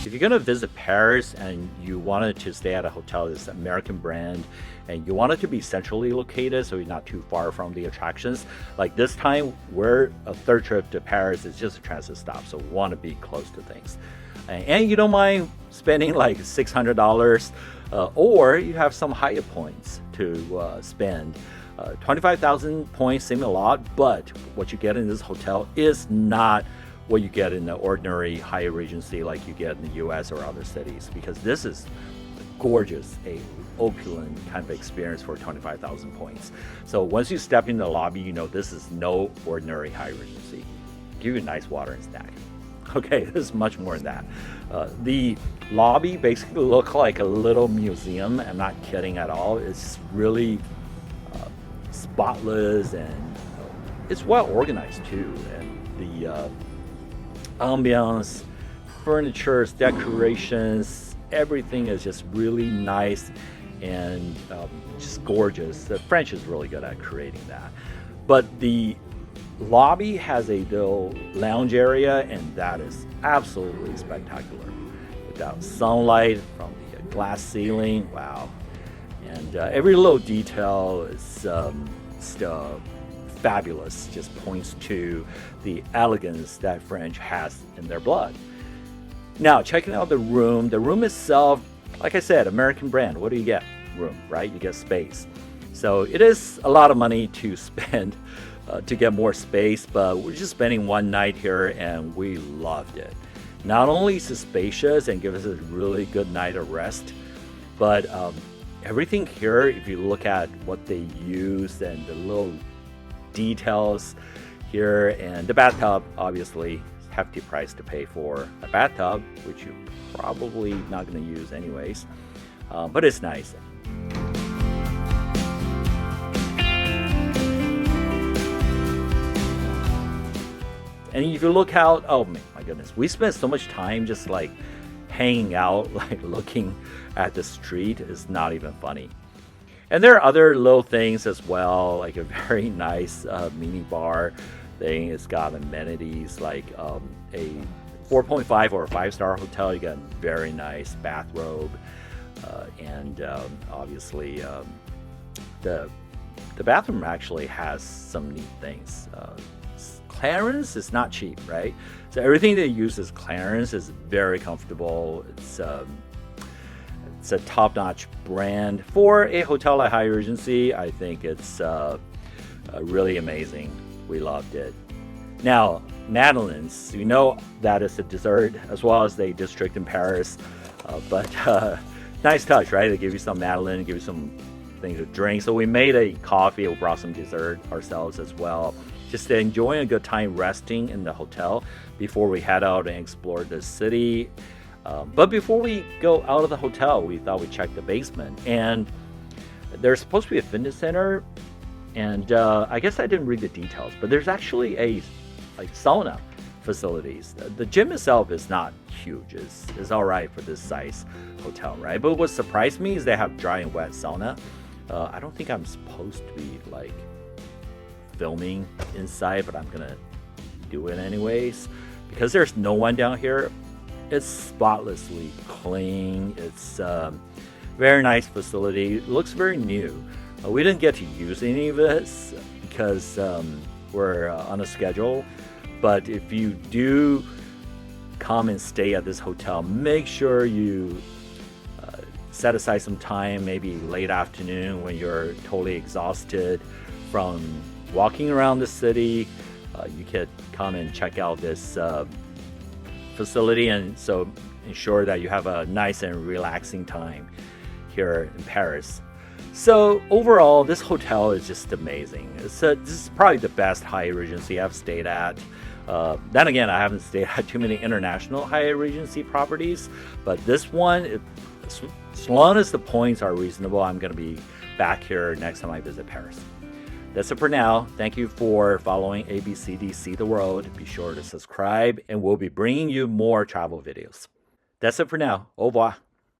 If you're going to visit Paris and you wanted to stay at a hotel that's an American brand and you want it to be centrally located so you're not too far from the attractions, like this time we're a third trip to Paris, it's just a transit stop, so we want to be close to things. And you don't mind spending like $600 or you have some Hyatt points to spend. 25,000 points seem a lot, but what you get in this hotel is not what you get in the ordinary Hyatt Regency like you get in the US or other cities, because this is gorgeous, a opulent kind of experience for 25,000 points. So once you step in the lobby, you know this is no ordinary Hyatt Regency. Give you a nice water and snack. Okay, there's much more than that. The lobby basically looks like a little museum. I'm not kidding at all. It's really spotless, and it's well organized too. And the ambiance, furniture, decorations, everything is just really nice and just gorgeous. The French is really good at creating that. But the lobby has a little lounge area, and that is absolutely spectacular. Without sunlight from the glass ceiling, wow. And every little detail is still fabulous, just points to the elegance that French has in their blood. Now, checking out the room itself, like I said, American brand. What do you get? Room, right? You get space. So it is a lot of money to spend to get more space, but we're just spending one night here and we loved it. Not only is it spacious and gives us a really good night of rest, but everything here, if you look at what they use and the little details here, and the bathtub, obviously hefty price to pay for a bathtub, which you're probably not going to use anyways, but it's nice. And if you look out, oh my goodness, we spent so much time just like hanging out, like looking at the street. It's not even funny. And there are other little things as well, like a very nice mini bar thing. It's got amenities like a 4.5 or a 5-star hotel. You got a very nice bathrobe, and obviously the bathroom actually has some neat things. Clarence is not cheap, right? So everything they use is Clarence. Is very comfortable. It's a top-notch brand for a hotel like Hyatt Regency. I think it's really amazing. We loved it. Now, Madeleine's, you know that is a dessert as well as the district in Paris, but nice touch, right? They give you some Madeleine, give you some things to drink. So we made a coffee. We brought some dessert ourselves as well. Just enjoying a good time resting in the hotel before we head out and explore the city. But before we go out of the hotel, we thought we'd check the basement. And there's supposed to be a fitness center. And I guess I didn't read the details, but there's actually a sauna facilities. The gym itself is not huge. It's all right for this size hotel, right? But what surprised me is they have dry and wet sauna. I don't think I'm supposed to be like filming inside, but I'm gonna do it anyways because there's no one down here. It's spotlessly clean. It's very nice facility. It looks very new. We didn't get to use any of this because we're on a schedule, but if you do come and stay at this hotel, make sure you set aside some time, maybe late afternoon when you're totally exhausted from walking around the city. You could come and check out this facility, and so ensure that you have a nice and relaxing time here in Paris. So overall, this hotel is just amazing. This is probably the best Hyatt Regency I've stayed at. Then again, I haven't stayed at too many international Hyatt Regency properties, but this one, as long as the points are reasonable, I'm going to be back here next time I visit Paris. That's it for now. Thank you for following ABCD See the World. Be sure to subscribe, and we'll be bringing you more travel videos. That's it for now. Au revoir.